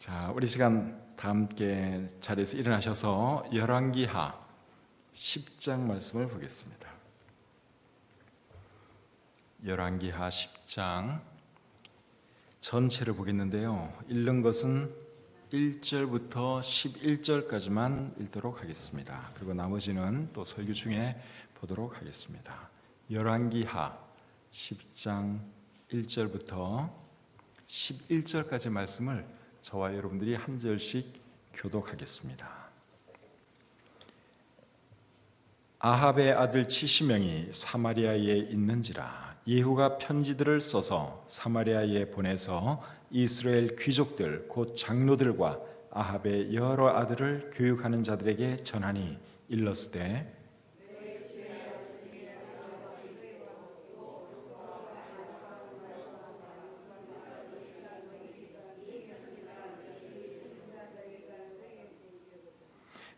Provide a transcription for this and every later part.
자, 우리 시간 다 함께 자리에서 일어나셔서 열왕기하 10장 말씀을 보겠습니다. 열왕기하 10장 전체를 보겠는데요. 읽는 것은 1절부터 11절까지만 읽도록 하겠습니다. 그리고 나머지는 또 설교 중에 보도록 하겠습니다. 열왕기하 10장 1절부터 11절까지 말씀을 저와 여러분들이 한 절씩 교독하겠습니다. 아합의 아들 70명이 사마리아에 있는지라 예후가 편지들을 써서 사마리아에 보내서 이스라엘 귀족들 곧 장로들과 아합의 여러 아들을 교육하는 자들에게 전하니 일렀으되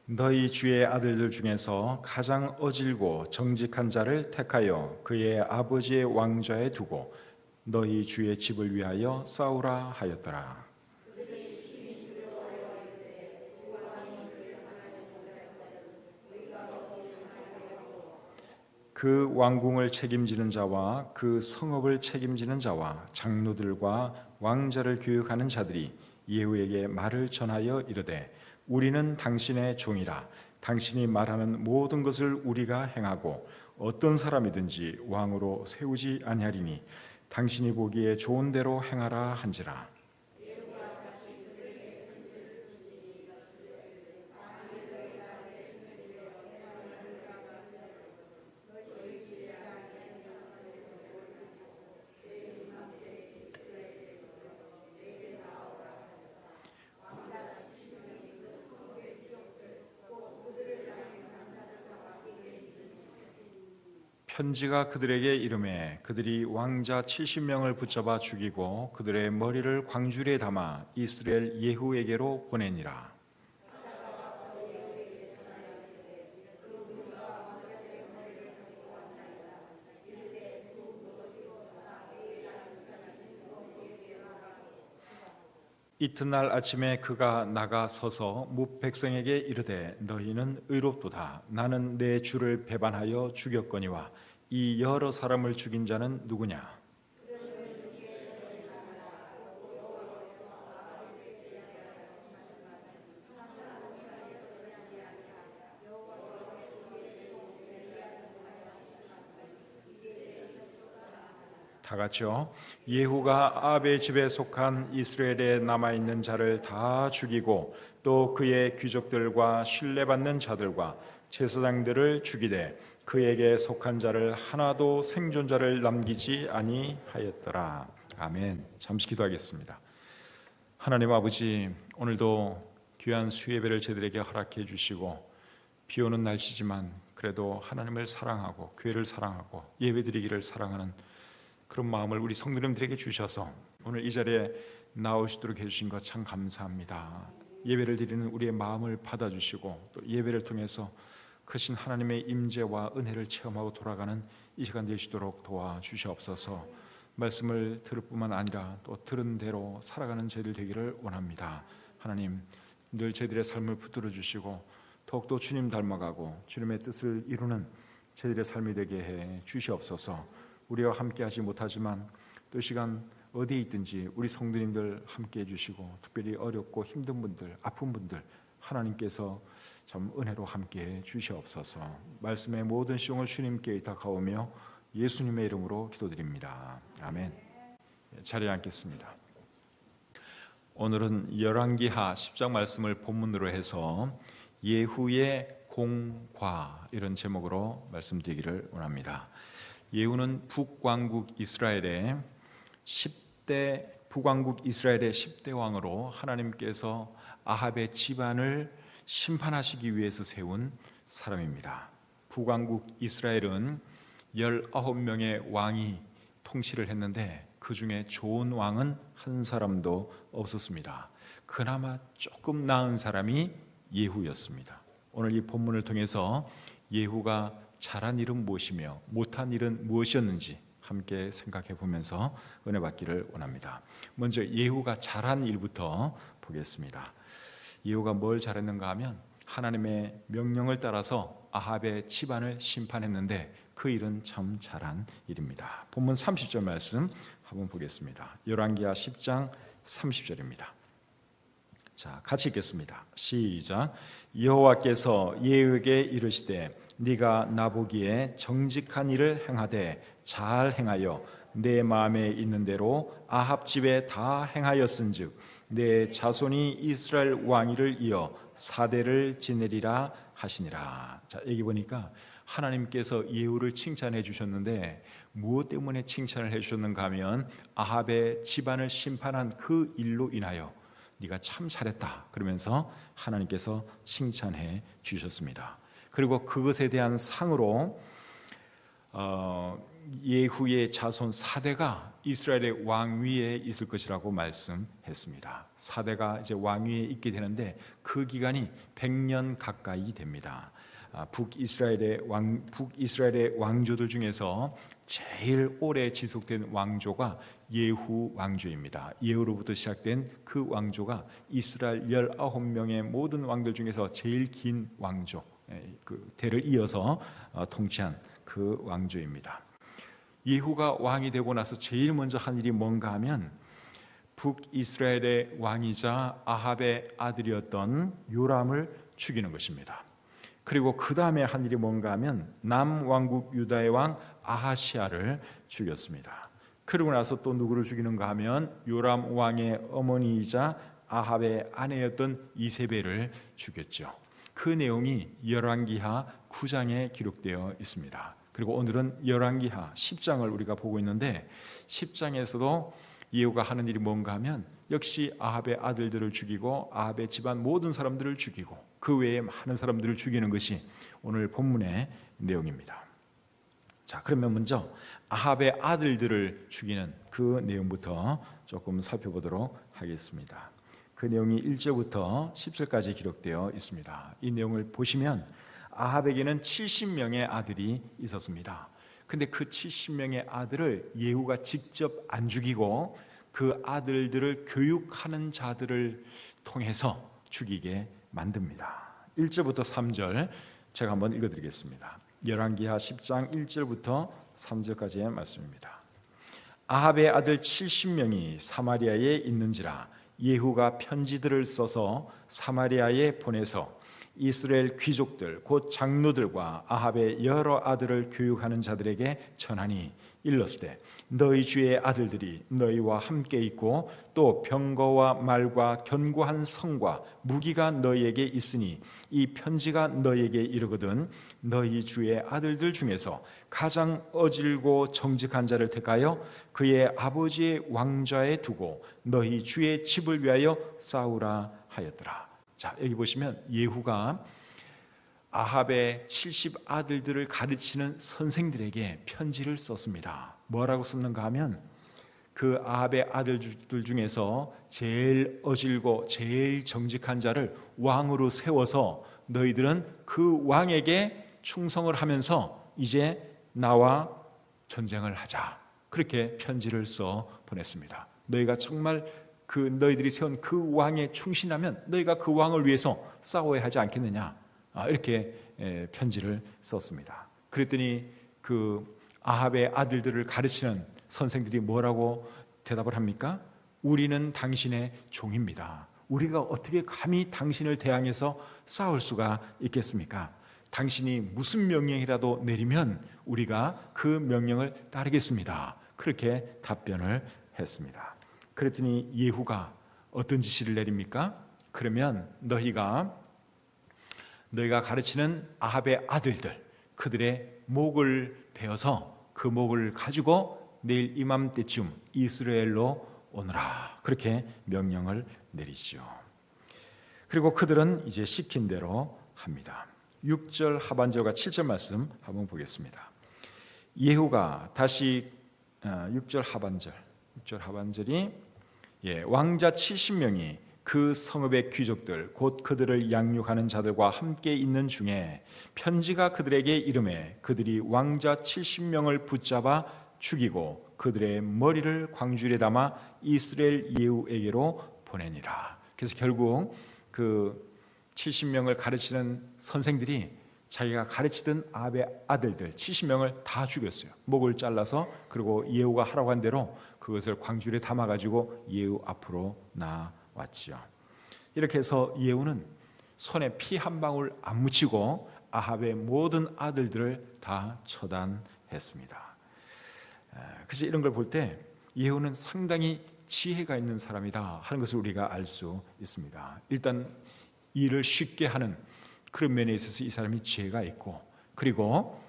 너희 주의 아들들 중에서 가장 어질고 정직한 자를 택하여 그의 아버지의 왕좌에 두고 너희 주의 집을 위하여 싸우라 하였더라. 그 왕궁을 책임지는 자와 그 성읍을 책임지는 자와 장로들과 왕자를 교육하는 자들이 예후에게 말을 전하여 이르되 우리는 당신의 종이라 당신이 말하는 모든 것을 우리가 행하고 어떤 사람이든지 왕으로 세우지 아니하리니 당신이 보기에 좋은 대로 행하라 한지라. 편지가 그들에게 이르매 그들이 왕자 70명을 붙잡아 죽이고 그들의 머리를 광주리에 담아 이스라엘 예후에게로 보내니라. 이튿날 아침에 그가 나가 서서 뭇 백성에게 이르되 너희는 의롭도다. 나는 내 주를 배반하여 죽였거니와 이 여러 사람을 죽인 자는 누구냐? 다 같이요. 예후가 아합의 집에 속한 이스라엘에 남아있는 자를 다 죽이고 또 그의 귀족들과 신뢰받는 자들과 제사장들을 죽이되 그에게 속한 자를 하나도 생존자를 남기지 아니하였더라. 아멘. 잠시 기도하겠습니다. 하나님 아버지, 오늘도 귀한 수예배를 저희들에게 허락해 주시고 비 오는 날씨지만 그래도 하나님을 사랑하고 교회를 사랑하고 예배드리기를 사랑하는 그런 마음을 우리 성도님들에게 주셔서 오늘 이 자리에 나오시도록 해주신 것 참 감사합니다. 예배를 드리는 우리의 마음을 받아주시고 또 예배를 통해서 크신 하나님의 임재와 은혜를 체험하고 돌아가는 이 시간 되시도록 도와주시옵소서. 말씀을 들을 뿐만 아니라 또 들은 대로 살아가는 저희들 되기를 원합니다. 하나님, 늘 저희들의 삶을 붙들어 주시고 더욱더 주님 닮아가고 주님의 뜻을 이루는 저희들의 삶이 되게 해 주시옵소서. 우리와 함께 하지 못하지만 또 시간 어디에 있든지 우리 성도님들 함께 해주시고 특별히 어렵고 힘든 분들, 아픈 분들 하나님께서 참 은혜로 함께 주시옵소서. 말씀의 모든 시종을 주님께 의탁하오며 예수님의 이름으로 기도드립니다. 아멘. 자리에 앉겠습니다. 오늘은 열왕기하 10장 말씀을 본문으로 해서 예후의 공과 이런 제목으로 말씀드리기를 원합니다. 예후는 북왕국 이스라엘의 10대 왕으로 하나님께서 아합의 집안을 심판하시기 위해서 세운 사람입니다. 북왕국 이스라엘은 19명의 왕이 통치를 했는데 그 중에 좋은 왕은 한 사람도 없었습니다. 그나마 조금 나은 사람이 예후였습니다. 오늘 이 본문을 통해서 예후가 잘한 일은 무엇이며 못한 일은 무엇이었는지 함께 생각해 보면서 은혜 받기를 원합니다. 먼저 예후가 잘한 일부터 보겠습니다. 예후가 뭘 잘했는가 하면 하나님의 명령을 따라서 아합의 집안을 심판했는데 그 일은 참 잘한 일입니다. 본문 30절 말씀 한번 보겠습니다. 열왕기하 10장 30절입니다. 자, 같이 읽겠습니다. 시작. 여호와께서 예후에게 이르시되 네가 나보기에 정직한 일을 행하되 잘 행하여 내 마음에 있는 대로 아합 집에 다 행하였은즉 내 자손이 이스라엘 왕위를 이어 4대를 지내리라 하시니라. 자, 여기 보니까 하나님께서 예후를 칭찬해 주셨는데 무엇 때문에 칭찬을 해 주셨는가 하면 아합의 집안을 심판한 그 일로 인하여 네가 참 잘했다 그러면서 하나님께서 칭찬해 주셨습니다. 그리고 그것에 대한 상으로 예후의 자손 4대가 이스라엘의 왕위에 있을 것이라고 말씀했습니다. 4대가 이제 왕위에 있게 되는데 그 기간이 100년 가까이 됩니다. 북이스라엘의 왕조들 중에서 제일 오래 지속된 왕조가 예후 왕조입니다. 예후로부터 시작된 그 왕조가 이스라엘 19명의 모든 왕들 중에서 제일 긴 왕조, 그 대를 이어서 통치한 그 왕조입니다. 예후가 왕이 되고 나서 제일 먼저 한 일이 뭔가 하면 북이스라엘의 왕이자 아합의 아들이었던 요람을 죽이는 것입니다. 그리고 그 다음에 한 일이 뭔가 하면 남왕국 유다의 왕 아하시아를 죽였습니다. 그리고 나서 또 누구를 죽이는가 하면 요람 왕의 어머니이자 아합의 아내였던 이세벨을 죽였죠. 그 내용이 열왕기하 9장에 기록되어 있습니다. 그리고 오늘은 열왕기하 10장을 우리가 보고 있는데 10장에서도 예후가 하는 일이 뭔가 하면 역시 아합의 아들들을 죽이고 아합의 집안 모든 사람들을 죽이고 그 외에 많은 사람들을 죽이는 것이 오늘 본문의 내용입니다. 자, 그러면 먼저 아합의 아들들을 죽이는 그 내용부터 조금 살펴보도록 하겠습니다. 그 내용이 1절부터 10절까지 기록되어 있습니다. 이 내용을 보시면 아합에게는 70명의 아들이 있었습니다. 근데 그 70명의 아들을 예후가 직접 안 죽이고 그 아들들을 교육하는 자들을 통해서 죽이게 만듭니다. 1절부터 3절 제가 한번 읽어드리겠습니다. 열왕기하 10장 1절부터 3절까지의 말씀입니다. 아합의 아들 70명이 사마리아에 있는지라 예후가 편지들을 써서 사마리아에 보내서 이스라엘 귀족들 곧 장로들과 아합의 여러 아들을 교육하는 자들에게 전하니 일렀으되 너희 주의 아들들이 너희와 함께 있고 또 병거와 말과 견고한 성과 무기가 너희에게 있으니 이 편지가 너희에게 이르거든 너희 주의 아들들 중에서 가장 어질고 정직한 자를 택하여 그의 아버지의 왕좌에 두고 너희 주의 집을 위하여 싸우라 하였더라. 자, 여기 보시면 예후가 아합의 70 아들들을 가르치는 선생들에게 편지를 썼습니다. 뭐라고 썼는가 하면 그 아합의 아들들 중에서 제일 어질고 제일 정직한 자를 왕으로 세워서 너희들은 그 왕에게 충성을 하면서 이제 나와 전쟁을 하자. 그렇게 편지를 써 보냈습니다. 너희가 정말 그 너희들이 세운 그 왕에 충신하면 너희가 그 왕을 위해서 싸워야 하지 않겠느냐, 이렇게 편지를 썼습니다. 그랬더니 그 아합의 아들들을 가르치는 선생들이 뭐라고 대답을 합니까? 우리는 당신의 종입니다. 우리가 어떻게 감히 당신을 대항해서 싸울 수가 있겠습니까? 당신이 무슨 명령이라도 내리면 우리가 그 명령을 따르겠습니다. 그렇게 답변을 했습니다. 그랬더니 예후가 어떤 지시를 내립니까? 그러면 너희가 가르치는 아합의 아들들 그들의 목을 베어서 그 목을 가지고 내일 이맘때쯤 이스라엘로 오너라. 그렇게 명령을 내리죠. 그리고 그들은 이제 시킨 대로 합니다. 6절 하반절과 7절 말씀 한번 보겠습니다. 예후가 다시 6절 하반절이 왕자 70명이 그 성읍의 귀족들 곧 그들을 양육하는 자들과 함께 있는 중에 편지가 그들에게 이르매 그들이 왕자 70명을 붙잡아 죽이고 그들의 머리를 광주리에 담아 이스라엘 예후에게로 보내니라. 그래서 결국 그 70명을 가르치는 선생들이 자기가 가르치던 아합의 아들들 70명을 다 죽였어요. 목을 잘라서. 그리고 예후가 하라고 한 대로 그것을 광주리에 담아가지고 예후 앞으로 나왔죠. 이렇게 해서 예후는 손에 피 한 방울 안 묻히고 아합의 모든 아들들을 다 처단했습니다. 그래서 이런 걸 볼 때 예후는 상당히 지혜가 있는 사람이다 하는 것을 우리가 알 수 있습니다. 일단 일을 쉽게 하는 그런 면에 있어서 이 사람이 지혜가 있고, 그리고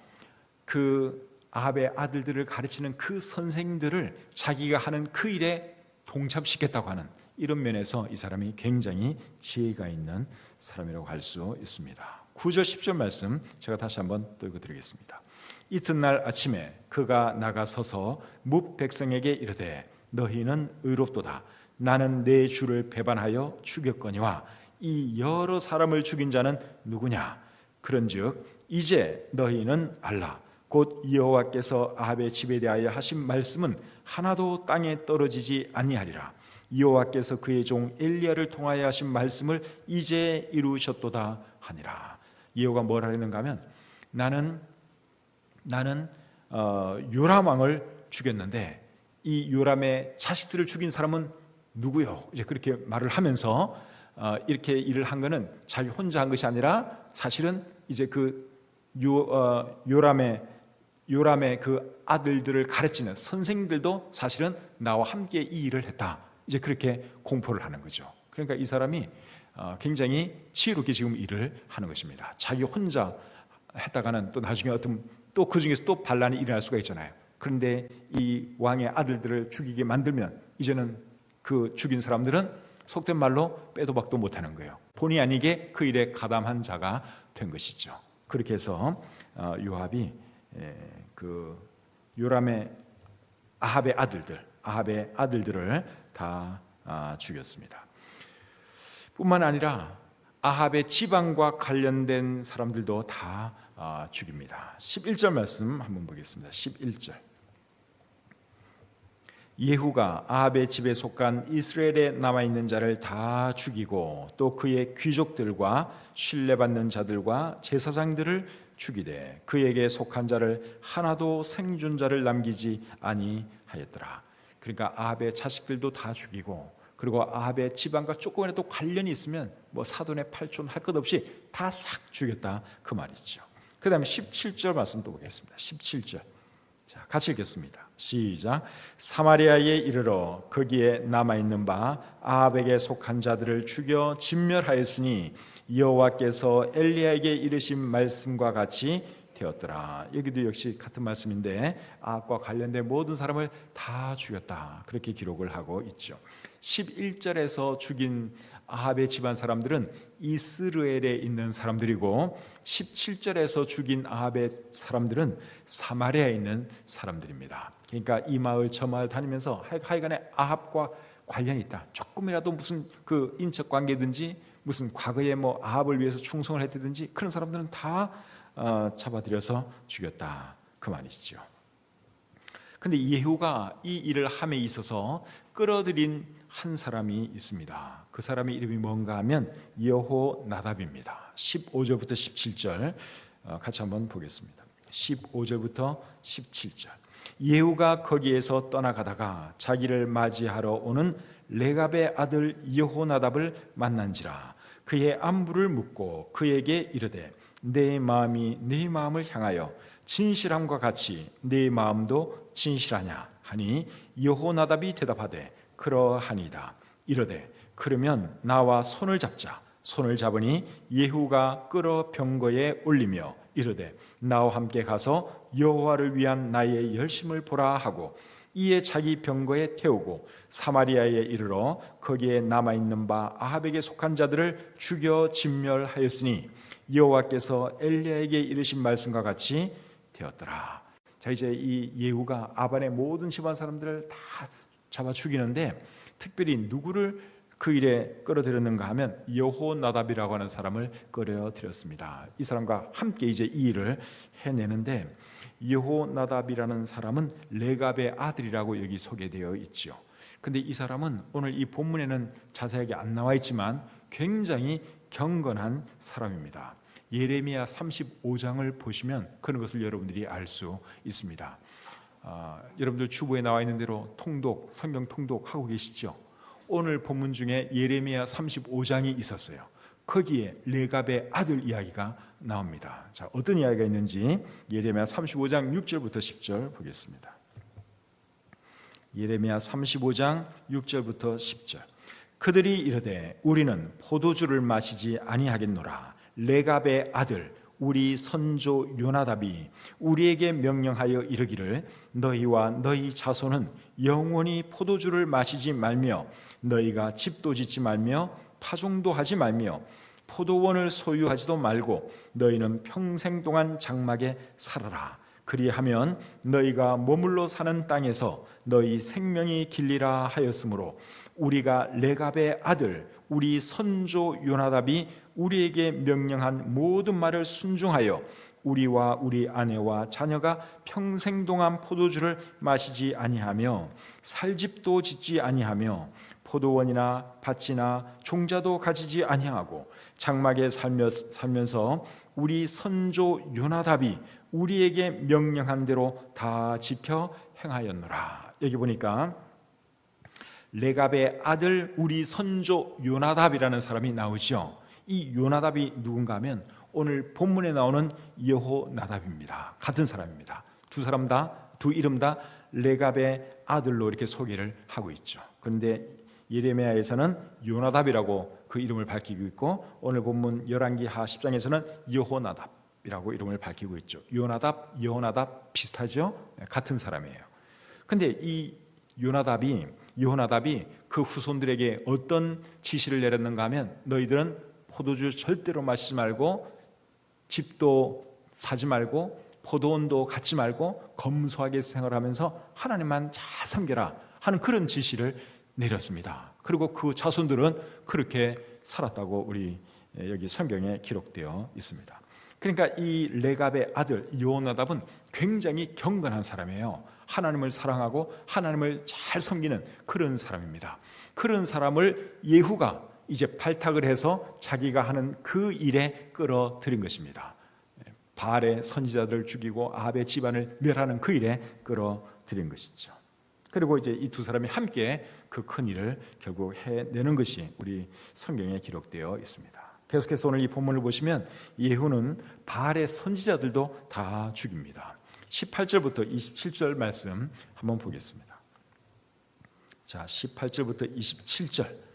그 아합의 아들들을 가르치는 그 선생들을 자기가 하는 그 일에 동참시켰다고 하는 이런 면에서 이 사람이 굉장히 지혜가 있는 사람이라고 할 수 있습니다. 9절 10절 말씀 제가 다시 한번 읽어드리겠습니다. 이튿날 아침에 그가 나가서서 뭇 백성에게 이르되 너희는 의롭도다. 나는 내 주를 배반하여 죽였거니와 이 여러 사람을 죽인 자는 누구냐? 그런즉 이제 너희는 알라. 곧 여호와께서 아합의 집에 대하여 하신 말씀은 하나도 땅에 떨어지지 아니하리라. 여호와께서 그의 종 엘리야를 통하여 하신 말씀을 이제 이루셨도다 하니라. 예후가 뭘 하려는가 하면 나는 요람 왕을 죽였는데 이 요람의 자식들을 죽인 사람은 누구요? 이제 그렇게 말을 하면서 이렇게 일을 한 거는 자기 혼자 한 것이 아니라 사실은 이제 그 요람의 그 아들들을 가르치는 선생들도 사실은 나와 함께 이 일을 했다. 이제 그렇게 공포를 하는 거죠. 그러니까 이 사람이 굉장히 지혜롭게 지금 일을 하는 것입니다. 자기 혼자 했다가는 또 나중에 어떤 또 그 중에서 또 반란이 일어날 수가 있잖아요. 그런데 이 왕의 아들들을 죽이게 만들면 이제는 그 죽인 사람들은 속된 말로 빼도 박도 못하는 거예요. 본의 아니게 그 일에 가담한 자가 된 것이죠. 그렇게 해서 요압이 그 요람의 아합의 아들들을 다 죽였습니다. 뿐만 아니라 아합의 지방과 관련된 사람들도 다 죽입니다. 11절 말씀 한번 보겠습니다. 11절. 예후가 아합의 집에 속한 이스라엘에 남아있는 자를 다 죽이고 또 그의 귀족들과 신뢰받는 자들과 제사장들을 죽이되 그에게 속한 자를 하나도 생존자를 남기지 아니하였더라. 그러니까 아합의 자식들도 다 죽이고, 그리고 아합의 집안과 조금이라도 관련이 있으면 뭐 사돈의 팔촌 할 것 없이 다 싹 죽였다 그 말이죠. 그 다음에 17절 말씀 또 보겠습니다. 17절. 자, 같이 읽겠습니다. 시작. 사마리아에 이르러 거기에 남아있는 바 아합에게 속한 자들을 죽여 진멸하였으니 여호와께서 엘리야에게 이르신 말씀과 같이 되었더라. 여기도 역시 같은 말씀인데 아합과 관련된 모든 사람을 다 죽였다. 그렇게 기록을 하고 있죠. 11절에서 죽인 아합의 집안 사람들은 이스라엘에 있는 사람들이고 17절에서 죽인 아합의 사람들은 사마리아에 있는 사람들입니다. 그러니까 이 마을 저 마을 다니면서 하여간에 아합과 관련이 있다. 조금이라도 무슨 그 인척 관계든지 무슨 과거에 뭐 아합을 위해서 충성을 했든지 그런 사람들은 다 잡아들여서 죽였다 그 말이죠. 근데 예후가 이 일을 함에 있어서 끌어들인 한 사람이 있습니다. 그 사람의 이름이 뭔가 하면 여호나답입니다. 15절부터 17절 같이 한번 보겠습니다. 15절부터 17절. 예후가 거기에서 떠나가다가 자기를 맞이하러 오는 레갑의 아들 여호나답을 만난지라. 그의 안부를 묻고 그에게 이르되 내 마음이 네 마음을 향하여 진실함과 같이 네 마음도 진실하냐 하니 여호나답이 대답하되 그러하니이다. 이르되 그러면 나와 손을 잡자. 손을 잡으니 예후가 끌어 병거에 올리며 이르되 나와 함께 가서 여호와를 위한 나의 열심을 보라 하고 이에 자기 병거에 태우고 사마리아에 이르러 거기에 남아있는 바 아합에게 속한 자들을 죽여 진멸하였으니 여호와께서 엘리야에게 이르신 말씀과 같이 되었더라. 자, 이제 이 예후가 아반의 모든 집안 사람들을 다 잡아 죽이는데 특별히 누구를 그 일에 끌어들였는가 하면 여호나답이라고 하는 사람을 끌어들였습니다. 이 사람과 함께 이제 이 일을 해내는데, 여호나답이라는 사람은 레갑의 아들이라고 여기 소개되어 있죠. 근데 이 사람은 오늘 이 본문에는 자세하게 안 나와 있지만 굉장히 경건한 사람입니다. 예레미야 35장을 보시면 그런 것을 여러분들이 알 수 있습니다. 여러분들 주보에 나와 있는 대로 통독, 성경 통독하고 계시죠? 오늘 본문 중에 예레미야 35장이 있었어요. 거기에 레갑의 아들 이야기가 나옵니다. 자, 어떤 이야기가 있는지 예레미야 35장 6절부터 10절 보겠습니다. 예레미야 35장 6절부터 10절. 그들이 이르되 우리는 포도주를 마시지 아니하겠노라. 레갑의 아들 우리 선조 요나답이 우리에게 명령하여 이르기를 너희와 너희 자손은 영원히 포도주를 마시지 말며 너희가 집도 짓지 말며 파종도 하지 말며 포도원을 소유하지도 말고 너희는 평생 동안 장막에 살아라. 그리하면 너희가 머물러 사는 땅에서 너희 생명이 길리라 하였으므로 우리가 레갑의 아들 우리 선조 요나답이 우리에게 명령한 모든 말을 순종하여 우리와 우리 아내와 자녀가 평생 동안 포도주를 마시지 아니하며 살집도 짓지 아니하며 포도원이나 밭이나 종자도 가지지 아니하고 장막에 살면서 우리 선조 요나답이 우리에게 명령한 대로 다 지켜 행하였노라. 여기 보니까 레갑의 아들 우리 선조 요나답이라는 사람이 나오죠. 이 요나답이 누군가 하면 오늘 본문에 나오는 여호나답입니다. 같은 사람입니다. 두 사람 다, 두 이름 다 레갑의 아들로 이렇게 소개를 하고 있죠. 그런데 예레미야에서는 요나답이라고 그 이름을 밝히고 있고, 오늘 본문 열왕기하 10장에서는 여호나답이라고 이름을 밝히고 있죠. 요나답, 여호나답 비슷하죠? 같은 사람이에요. 근데 이 여호나답이 그 후손들에게 어떤 지시를 내렸는가 하면 너희들은 포도주 절대로 마시지 말고 집도 사지 말고 포도원도 갖지 말고 검소하게 생활하면서 하나님만 잘 섬겨라 하는 그런 지시를 내렸습니다. 그리고 그 자손들은 그렇게 살았다고 우리 여기 성경에 기록되어 있습니다. 그러니까 이 레갑의 아들 여호나답은 굉장히 경건한 사람이에요. 하나님을 사랑하고 하나님을 잘 섬기는 그런 사람입니다. 그런 사람을 예후가 이제 발탁을 해서 자기가 하는 그 일에 끌어들인 것입니다. 바알의 선지자들을 죽이고 아합의 집안을 멸하는 그 일에 끌어들인 것이죠. 그리고 이제 이 두 사람이 함께 그 큰 일을 결국 해내는 것이 우리 성경에 기록되어 있습니다. 계속해서 오늘 이 본문을 보시면 예후는 바알의 선지자들도 다 죽입니다. 18절부터 27절 말씀 한번 보겠습니다. 자, 18절부터 27절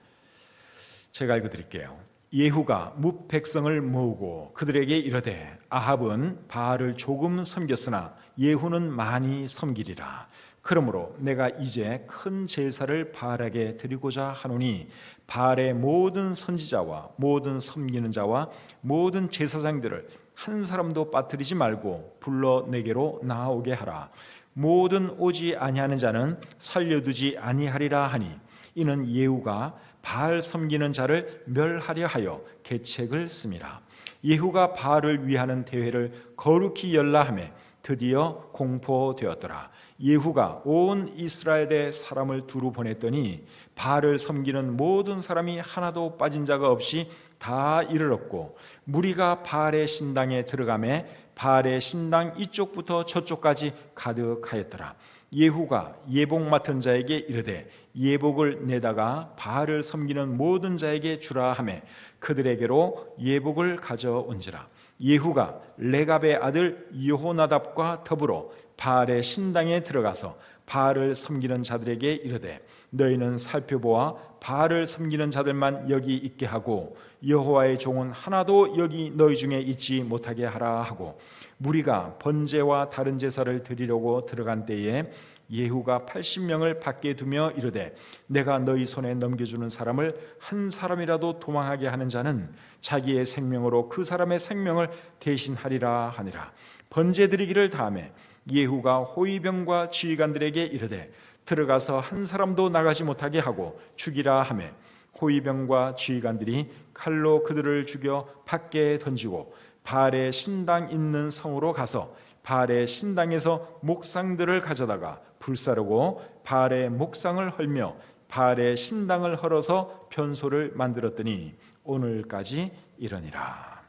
제가 읽어드릴게요. 예후가 뭇 백성을 모으고 그들에게 이르되 아합은 바알을 조금 섬겼으나 예후는 많이 섬기리라. 그러므로 내가 이제 큰 제사를 바알에게 드리고자 하노니 바알의 모든 선지자와 모든 섬기는 자와 모든 제사장들을 한 사람도 빠뜨리지 말고 불러 내게로 나오게 하라. 모든 오지 아니하는 자는 살려두지 아니하리라 하니 이는 예후가 바알 섬기는 자를 멸하려 하여 계책을 씁니다. 예후가 바알을 위하는 대회를 거룩히 열라 하매 드디어 공포되었더라. 예후가 온 이스라엘의 사람을 두루 보냈더니 바알을 섬기는 모든 사람이 하나도 빠진 자가 없이 다 이르렀고 무리가 바알의 신당에 들어가매 바알의 신당 이쪽부터 저쪽까지 가득하였더라. 예후가 예복 맡은 자에게 이르되 예복을 내다가 바알을 섬기는 모든 자에게 주라 하매 그들에게로 예복을 가져온지라. 예후가 레갑의 아들 여호나답과 더불어 바알의 신당에 들어가서 바알을 섬기는 자들에게 이르되 너희는 살펴보아 바알을 섬기는 자들만 여기 있게 하고 여호와의 종은 하나도 여기 너희 중에 있지 못하게 하라 하고 무리가 번제와 다른 제사를 드리려고 들어간 때에 예후가 80명을 밖에 두며 이르되 내가 너희 손에 넘겨주는 사람을 한 사람이라도 도망하게 하는 자는 자기의 생명으로 그 사람의 생명을 대신하리라 하니라. 번제 드리기를 다음에 예후가 호위병과 지휘관들에게 이르되 들어가서 한 사람도 나가지 못하게 하고 죽이라 하매 호위병과 지휘관들이 칼로 그들을 죽여 밖에 던지고 바알의 신당 있는 성으로 가서 바알의 신당에서 목상들을 가져다가 불사르고 바알의 목상을 헐며 바알의 신당을 헐어서 변소를 만들었더니 오늘까지 이러니라.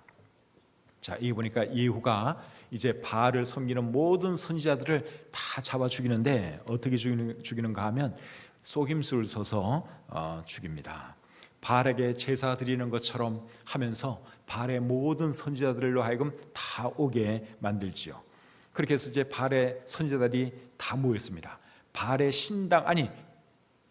자, 이 보니까 예후가 이제 바알을 섬기는 모든 선지자들을 다 잡아 죽이는데 어떻게 죽이는가 하면 속임수를 써서 죽입니다. 바알에게 제사 드리는 것처럼 하면서 바알의 모든 선지자들로 하여금 다 오게 만들지요. 그렇게 해서 이제 바알의 선지자들이 다 모였습니다. 바알의 신당 아니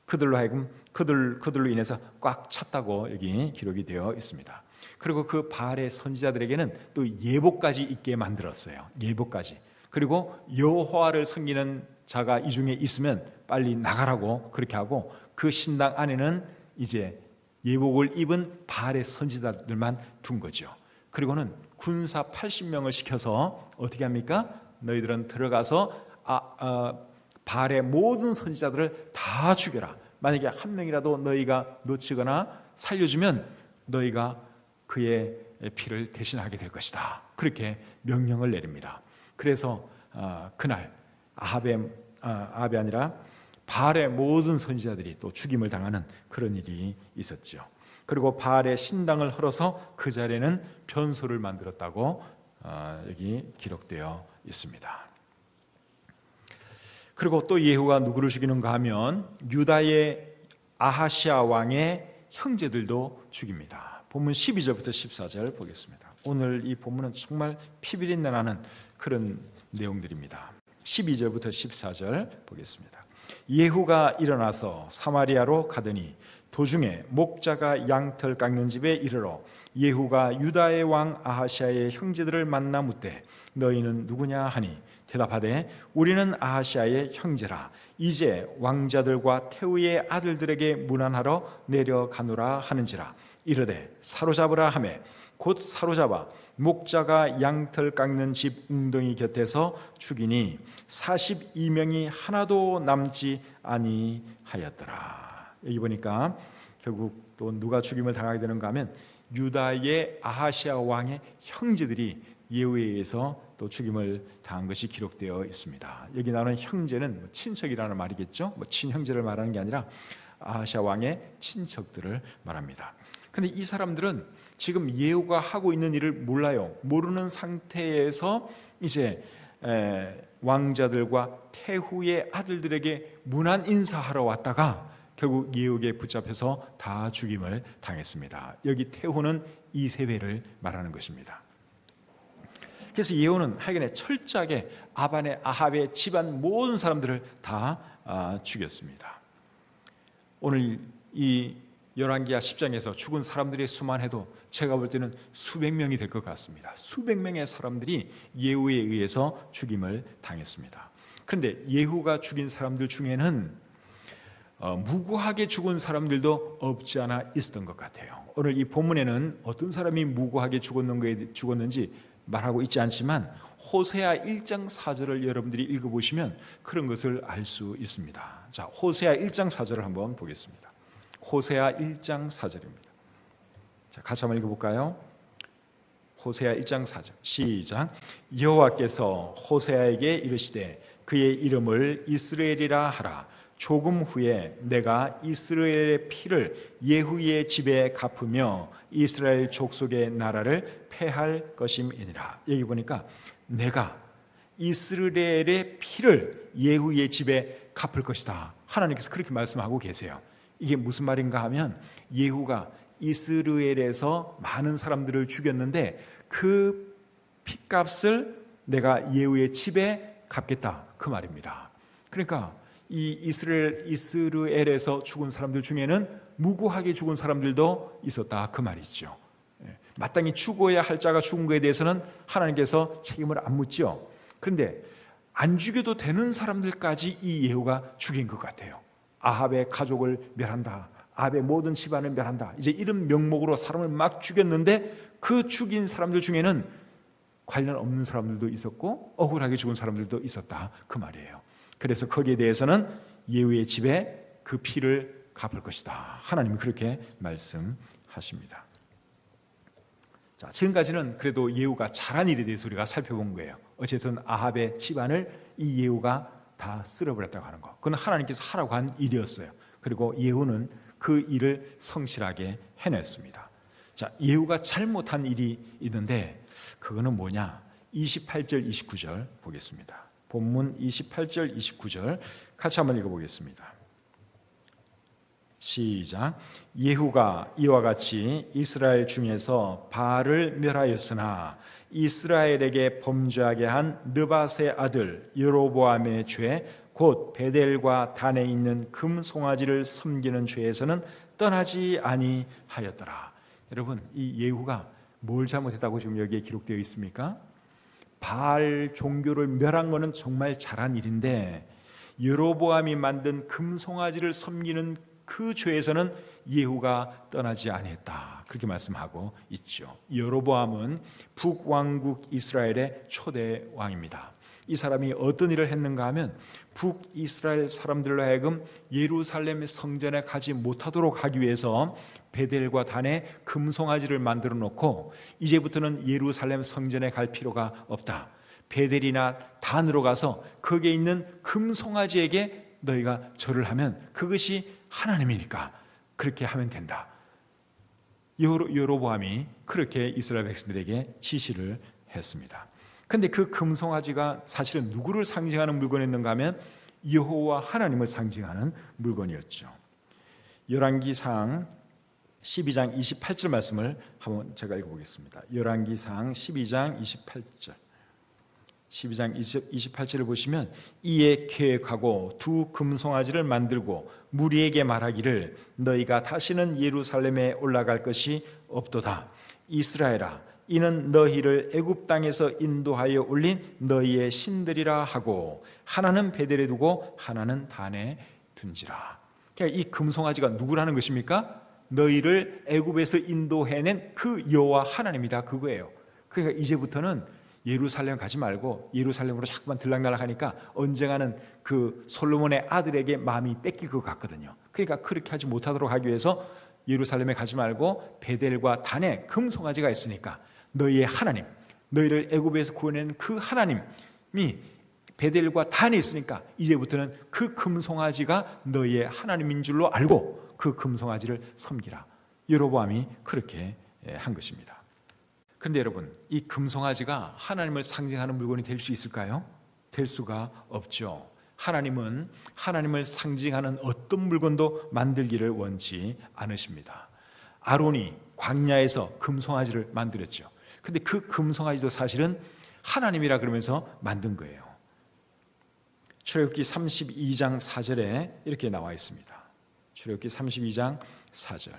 그들로 하여금 그들로 인해서 꽉 찼다고 여기 기록이 되어 있습니다. 그리고 그 바알의 선지자들에게는 또 예복까지 있게 만들었어요. 예복까지. 그리고 여호와를 섬기는 자가 이 중에 있으면 빨리 나가라고 그렇게 하고 그 신당 안에는 이제 예복을 입은 바알의 선지자들만 둔 거죠. 그리고는 군사 80명을 시켜서 어떻게 합니까? 너희들은 들어가서 바알의 모든 선지자들을 다 죽여라. 만약에 한 명이라도 너희가 놓치거나 살려주면 너희가 그의 피를 대신하게 될 것이다. 그렇게 명령을 내립니다. 그래서 그날 아합이 아니라 바알의 모든 선지자들이 또 죽임을 당하는 그런 일이 있었죠. 그리고 바알의 신당을 헐어서 그 자리에는 변소를 만들었다고 여기 기록되어 있습니다. 그리고 또 예후가 누구를 죽이는가 하면 유다의 아하시아 왕의 형제들도 죽입니다. 본문 12절부터 14절 보겠습니다. 오늘 이 본문은 정말 피비린내 나는 그런 내용들입니다. 12절부터 14절 보겠습니다. 예후가 일어나서 사마리아로 가더니 도중에 목자가 양털 깎는 집에 이르러 예후가 유다의 왕 아하시아의 형제들을 만나 묻되 너희는 누구냐 하니 대답하되 우리는 아하시아의 형제라. 이제 왕자들과 태우의 아들들에게 문안하러 내려가노라 하는지라. 이르되 사로잡으라 하매 곧 사로잡아 목자가 양털 깎는 집 웅덩이 곁에서 죽이니 42명이 하나도 남지 아니하였더라. 여기 보니까 결국 또 누가 죽임을 당하게 되는가 하면 유다의 아하시아 왕의 형제들이 예후에 의해서 또 죽임을 당한 것이 기록되어 있습니다. 여기 나오는 형제는 친척이라는 말이겠죠. 친형제를 말하는 게 아니라 아하시아 왕의 친척들을 말합니다. 그런데 이 사람들은 지금 예후가 하고 있는 일을 몰라요. 모르는 상태에서 이제 왕자들과 태후의 아들들에게 문안 인사하러 왔다가 결국 예후에게 붙잡혀서 다 죽임을 당했습니다. 여기 태후는 이세벨을 말하는 것입니다. 그래서 예후는 하여간에 철저하게 아합의 집안 모든 사람들을 다 죽였습니다. 오늘 이 열왕기하 10장에서 죽은 사람들의 수만 해도 제가 볼 때는 수백 명이 될 것 같습니다. 수백 명의 사람들이 예후에 의해서 죽임을 당했습니다. 그런데 예후가 죽인 사람들 중에는 무고하게 죽은 사람들도 없지 않아 있었던 것 같아요. 오늘 이 본문에는 어떤 사람이 무고하게 죽었는지 말하고 있지 않지만 호세아 1장 4절을 여러분들이 읽어보시면 그런 것을 알 수 있습니다. 자, 호세아 1장 4절을 한번 보겠습니다. 호세아 1장 4절입니다. 자, 같이 한번 읽어볼까요? 호세아 1장 4절 시작. 여호와께서 호세아에게 이르시되 그의 이름을 이스라엘이라 하라. 조금 후에 내가 이스라엘의 피를 예후의 집에 갚으며 이스라엘 족속의 나라를 패할 것임이니라. 여기 보니까 내가 이스라엘의 피를 예후의 집에 갚을 것이다. 하나님께서 그렇게 말씀하고 계세요. 이게 무슨 말인가 하면 예후가 이스라엘에서 많은 사람들을 죽였는데 그 핏값을 내가 예후의 집에 갚겠다 그 말입니다. 그러니까 이 이스라엘에서 죽은 사람들 중에는 무고하게 죽은 사람들도 있었다 그 말이죠. 마땅히 죽어야 할 자가 죽은 것에 대해서는 하나님께서 책임을 안 묻죠. 그런데 안 죽여도 되는 사람들까지 이 예후가 죽인 것 같아요. 아합의 가족을 멸한다, 아합의 모든 집안을 멸한다, 이제 이런 명목으로 사람을 막 죽였는데 그 죽인 사람들 중에는 관련 없는 사람들도 있었고 억울하게 죽은 사람들도 있었다 그 말이에요. 그래서 거기에 대해서는 예후의 집에 그 피를 갚을 것이다. 하나님이 그렇게 말씀하십니다. 자, 지금까지는 그래도 예후가 잘한 일에 대해서 우리가 살펴본 거예요. 어쨌든 아합의 집안을 이 예후가 다 쓸어버렸다고 하는 거, 그건 하나님께서 하라고 한 일이었어요. 그리고 예후는 그 일을 성실하게 해냈습니다. 자, 예후가 잘못한 일이 있는데 그거는 뭐냐? 28절 29절 보겠습니다. 본문 28절 29절 같이 한번 읽어보겠습니다. 시작. 예후가 이와 같이 이스라엘 중에서 바알을 멸하였으나 이스라엘에게 범죄하게 한 느밧의 아들 여로보암의 죄, 곧 베델과 단에 있는 금 송아지를 섬기는 죄에서는 떠나지 아니하였더라. 여러분, 이 예후가 뭘 잘못했다고 지금 여기에 기록되어 있습니까? 바알 종교를 멸한 것은 정말 잘한 일인데 여로보암이 만든 금 송아지를 섬기는 그 죄에서는 예후가 떠나지 아니했다. 그렇게 말씀하고 있죠. 여로보암은 북왕국 이스라엘의 초대 왕입니다. 이 사람이 어떤 일을 했는가 하면 북이스라엘 사람들로 하여금 예루살렘 성전에 가지 못하도록 하기 위해서 베델과 단에 금송아지를 만들어 놓고 이제부터는 예루살렘 성전에 갈 필요가 없다. 베델이나 단으로 가서 거기에 있는 금송아지에게 너희가 절을 하면 그것이 하나님이니까 그렇게 하면 된다. 여로보암이 그렇게 이스라엘 백성들에게 지시를 했습니다. 그런데 그 금송아지가 사실은 누구를 상징하는 물건이었는가 하면 여호와 하나님을 상징하는 물건이었죠. 열왕기상 12장 28절 말씀을 한번 제가 읽어보겠습니다. 열왕기상 12장 28절 28절을 보시면 이에 계획하고 두 금송아지를 만들고 무리에게 말하기를 너희가 다시는 예루살렘에 올라갈 것이 없도다. 이스라엘아, 이는 너희를 애굽 땅에서 인도하여 올린 너희의 신들이라 하고 하나는 베델에 두고 하나는 단에 둔지라. 그러니까 이 금송아지가 누구라는 것입니까? 너희를 애굽에서 인도해낸 그 여호와 하나님이다, 그거예요. 그러니까 이제부터는 예루살렘 가지 말고 예루살렘으로 자꾸만 들락날락하니까 언젠가는 그 솔로몬의 아들에게 마음이 뺏길 것 같거든요. 그러니까 그렇게 하지 못하도록 하기 위해서 예루살렘에 가지 말고 베델과 단에 금송아지가 있으니까 너희의 하나님, 너희를 애굽에서 구원한 그 하나님이 베델과 단에 있으니까 이제부터는 그 금송아지가 너희의 하나님인 줄로 알고 그 금송아지를 섬기라. 여로보암이 그렇게 한 것입니다. 그런데 여러분, 이 금송아지가 하나님을 상징하는 물건이 될 수 있을까요? 될 수가 없죠. 하나님은 하나님을 상징하는 어떤 물건도 만들기를 원치 않으십니다. 아론이 광야에서 금송아지를 만들었죠. 근데 그 금송아지도 사실은 하나님이라 그러면서 만든 거예요. 출애굽기 32장 4절에 이렇게 나와 있습니다. 출애굽기 32장 4절.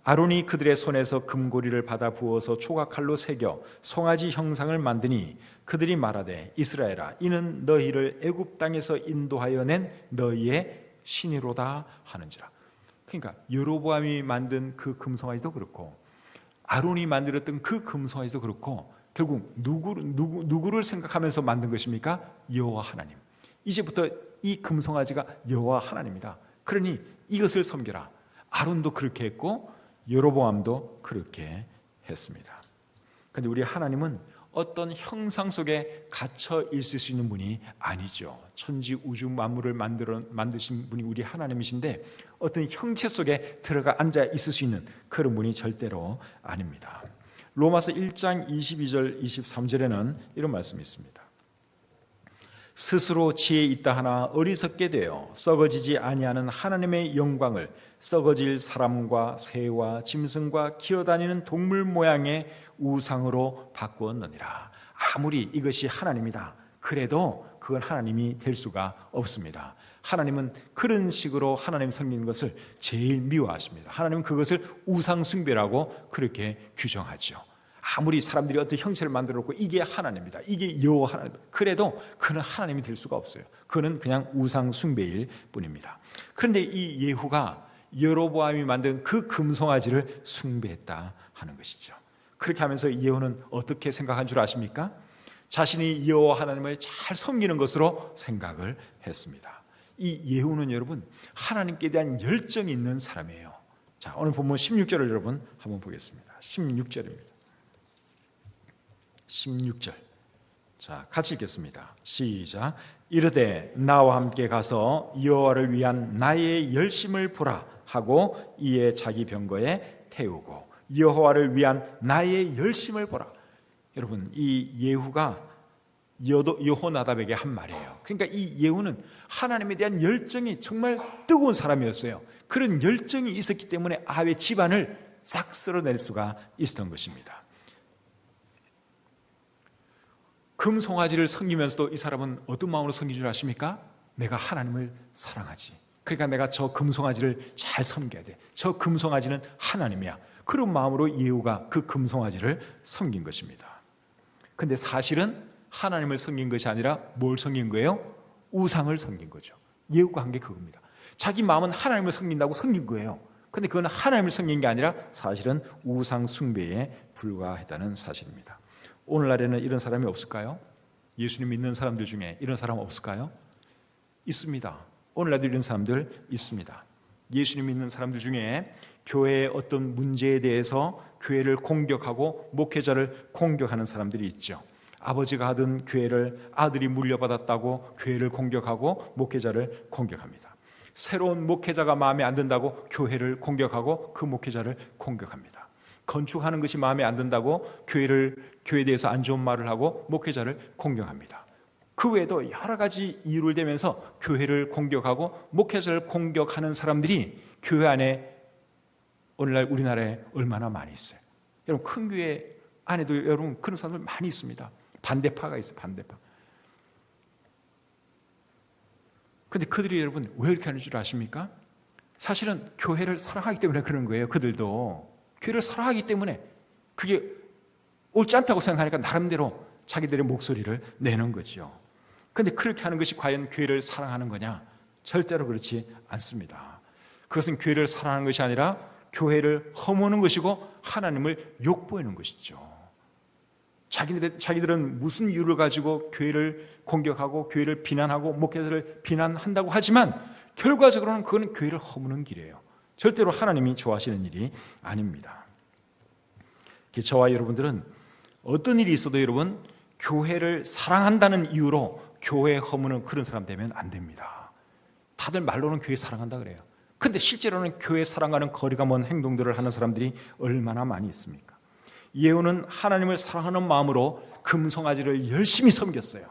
아론이 그들의 손에서 금고리를 받아 부어서 초각칼로 새겨 송아지 형상을 만드니 그들이 말하되 이스라엘아, 이는 너희를 애굽 땅에서 인도하여 낸 너희의 신이로다 하는지라. 그러니까 여로보암이 만든 그 금송아지도 그렇고 아론이 만들었던 그 금송아지도 그렇고 결국 누구를 생각하면서 만든 것입니까? 여호와 하나님. 이제부터 이 금송아지가 여호와 하나님이다. 그러니 이것을 섬겨라. 아론도 그렇게 했고 여로보암도 그렇게 했습니다. 그런데 우리 하나님은 어떤 형상 속에 갇혀 있을 수 있는 분이 아니죠. 천지 우주 만물을 만드신 분이 우리 하나님이신데 어떤 형체 속에 들어가 앉아 있을 수 있는 그런 분이 절대로 아닙니다. 로마서 1장 22절 23절에는 이런 말씀이 있습니다. 스스로 지혜 있다 하나 어리석게 되어 썩어지지 아니하는 하나님의 영광을 썩어질 사람과 새와 짐승과 기어다니는 동물 모양의 우상으로 바꾸었느니라. 아무리 이것이 하나님이다 그래도 그건 하나님이 될 수가 없습니다. 하나님은 그런 식으로 하나님 섬기는 것을 제일 미워하십니다. 하나님은 그것을 우상 숭배라고 그렇게 규정하죠. 아무리 사람들이 어떤 형체를 만들어 놓고 이게 하나님이다, 이게 여호와 하나님이다 그래도 그는 하나님이 될 수가 없어요. 그는 그냥 우상 숭배일 뿐입니다. 그런데 이 예후가 여로보암이 만든 그 금송아지를 숭배했다 하는 것이죠. 그렇게 하면서 예후는 어떻게 생각한 줄 아십니까? 자신이 여호와 하나님을 잘 섬기는 것으로 생각을 했습니다. 이 예후는 여러분 하나님께 대한 열정이 있는 사람이에요. 자, 오늘 본문 16절을 여러분 한번 보겠습니다. 16절입니다. 16절. 자, 같이 읽겠습니다. 시작. 이르되 나와 함께 가서 여호와를 위한 나의 열심을 보라 하고 이에 자기 병거에 태우고 여호와를 위한 나의 열심을 보라. 여러분, 이 예후가 여호나답에게 한 말이에요. 그러니까 이 예후는 하나님에 대한 열정이 정말 뜨거운 사람이었어요. 그런 열정이 있었기 때문에 아합의 집안을 싹 쓸어낼 수가 있었던 것입니다. 금송아지를 섬기면서도 이 사람은 어떤 마음으로 섬긴 줄 아십니까? 내가 하나님을 사랑하지. 그러니까 내가 저 금송아지를 잘 섬겨야 돼. 저 금송아지는 하나님이야. 그런 마음으로 예후가 그 금송아지를 섬긴 것입니다. 근데 사실은 하나님을 섬긴 것이 아니라 뭘 섬긴 거예요? 우상을 섬긴 거죠. 예후가 한 게 그겁니다. 자기 마음은 하나님을 섬긴다고 섬긴 거예요. 근데 그건 하나님을 섬긴 게 아니라 사실은 우상 숭배에 불과했다는 사실입니다. 오늘날에는 이런 사람이 없을까요? 예수님 믿는 사람들 중에 이런 사람 없을까요? 있습니다. 오늘날도 이런 사람들 있습니다. 예수님 믿는 사람들 중에 교회의 어떤 문제에 대해서 교회를 공격하고 목회자를 공격하는 사람들이 있죠. 아버지가 하던 교회를 아들이 물려받았다고 교회를 공격하고 목회자를 공격합니다. 새로운 목회자가 마음에 안 든다고 교회를 공격하고 그 목회자를 공격합니다. 건축하는 것이 마음에 안 든다고 교회에 대해서 안 좋은 말을 하고 목회자를 공격합니다. 그 외에도 여러 가지 이유를 대면서 교회를 공격하고 목회자를 공격하는 사람들이 교회 안에 오늘날 우리나라에 얼마나 많이 있어요. 여러분, 큰 교회 안에도 여러분 그런 사람들 많이 있습니다. 반대파가 있어요. 반대파. 근데 그들이 여러분 왜 이렇게 하는 줄 아십니까? 사실은 교회를 사랑하기 때문에 그런 거예요. 그들도 교회를 사랑하기 때문에 그게 옳지 않다고 생각하니까 나름대로 자기들의 목소리를 내는 거죠. 근데 그렇게 하는 것이 과연 교회를 사랑하는 거냐? 절대로 그렇지 않습니다. 그것은 교회를 사랑하는 것이 아니라 교회를 허무는 것이고 하나님을 욕보이는 것이죠. 자기들은 무슨 이유를 가지고 교회를 공격하고 교회를 비난하고 목회자를 비난한다고 하지만 결과적으로는 그건 교회를 허무는 길이에요. 절대로 하나님이 좋아하시는 일이 아닙니다. 저와 여러분들은 어떤 일이 있어도 여러분 교회를 사랑한다는 이유로 교회 허무는 그런 사람 되면 안 됩니다. 다들 말로는 교회 사랑한다 그래요. 근데 실제로는 교회 사랑과는 거리가 먼 행동들을 하는 사람들이 얼마나 많이 있습니까? 예후는 하나님을 사랑하는 마음으로 금송아지를 열심히 섬겼어요.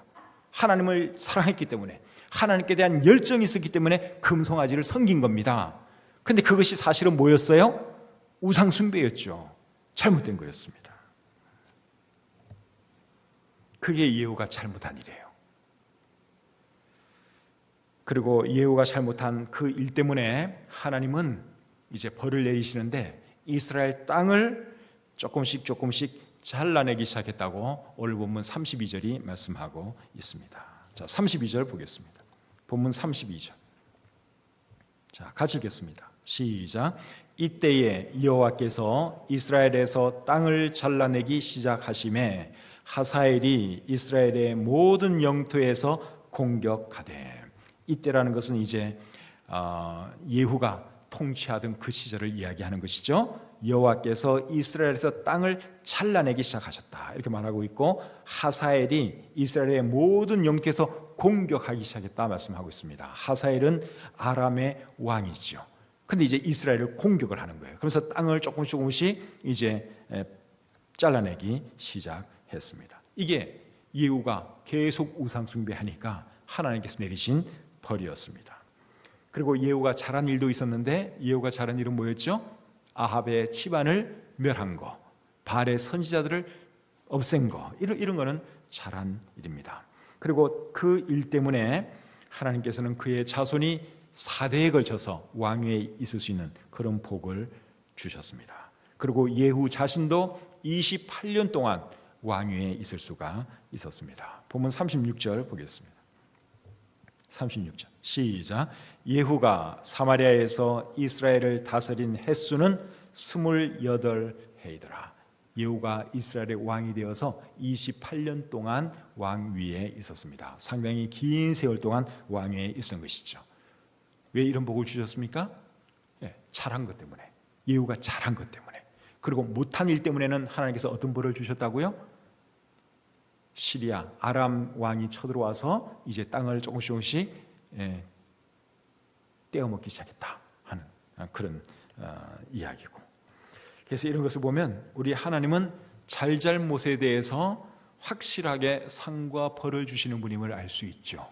하나님을 사랑했기 때문에, 하나님께 대한 열정이 있었기 때문에 금송아지를 섬긴 겁니다. 근데 그것이 사실은 뭐였어요? 우상숭배였죠. 잘못된 거였습니다. 그게 예후가 잘못한 일이에요. 그리고 예후가 잘못한 그 일 때문에 하나님은 이제 벌을 내리시는데 이스라엘 땅을 조금씩 잘라내기 시작했다고 오늘 본문 32절이 말씀하고 있습니다. 자, 32절 보겠습니다. 본문 32절. 자, 같이 읽겠습니다. 시작. 이때에 여호와께서 이스라엘에서 땅을 잘라내기 시작하심에 하사엘이 이스라엘의 모든 영토에서 공격하되, 이때라는 것은 이제 예후가 통치하던 그 시절을 이야기하는 것이죠. 여호와께서 이스라엘에서 땅을 잘라내기 시작하셨다 이렇게 말하고 있고, 하사엘이 이스라엘의 모든 영토에서 공격하기 시작했다 말씀하고 있습니다. 하사엘은 아람의 왕이죠. 근데 이제 이스라엘을 공격을 하는 거예요. 그래서 땅을 조금씩 이제 잘라내기 시작했습니다. 이게 예후가 계속 우상 숭배하니까 하나님께서 내리신 벌이었습니다. 그리고 예후가 잘한 일도 있었는데, 예후가 잘한 일은 뭐였죠? 아합의 집안을 멸한 거, 바알의 선지자들을 없앤 거, 이런 거는 잘한 일입니다. 그리고 그 일 때문에 하나님께서는 그의 자손이 4대에 걸쳐서 왕위에 있을 수 있는 그런 복을 주셨습니다. 그리고 예후 자신도 28년 동안 왕위에 있을 수가 있었습니다. 본문 36절 보겠습니다. 36절 시작. 예후가 사마리아에서 이스라엘을 다스린 횟수는 28해이더라. 예후가 이스라엘의 왕이 되어서 28년 동안 왕위에 있었습니다. 상당히 긴 세월 동안 왕위에 있었던 것이죠. 왜 이런 복을 주셨습니까? 잘한 것 때문에, 예후가 잘한 것 때문에, 그리고 못한 일 때문에는 하나님께서 어떤 벌을 주셨다고요? 시리아 아람 왕이 쳐들어와서 이제 땅을 조금씩 떼어먹기 시작했다 하는 그런 이야기고. 그래서 이런 것을 보면 우리 하나님은 잘잘못에 대해서 확실하게 상과 벌을 주시는 분임을 알 수 있죠.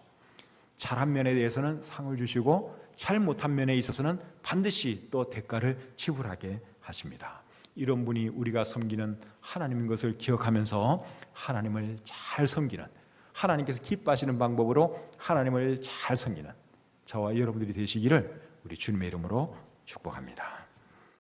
잘한 면에 대해서는 상을 주시고 잘못한 면에 있어서는 반드시 또 대가를 지불하게 하십니다. 이런 분이 우리가 섬기는 하나님인 것을 기억하면서 하나님을 잘 섬기는, 하나님께서 기뻐하시는 방법으로 하나님을 잘 섬기는 저와 여러분들이 되시기를 우리 주님의 이름으로 축복합니다.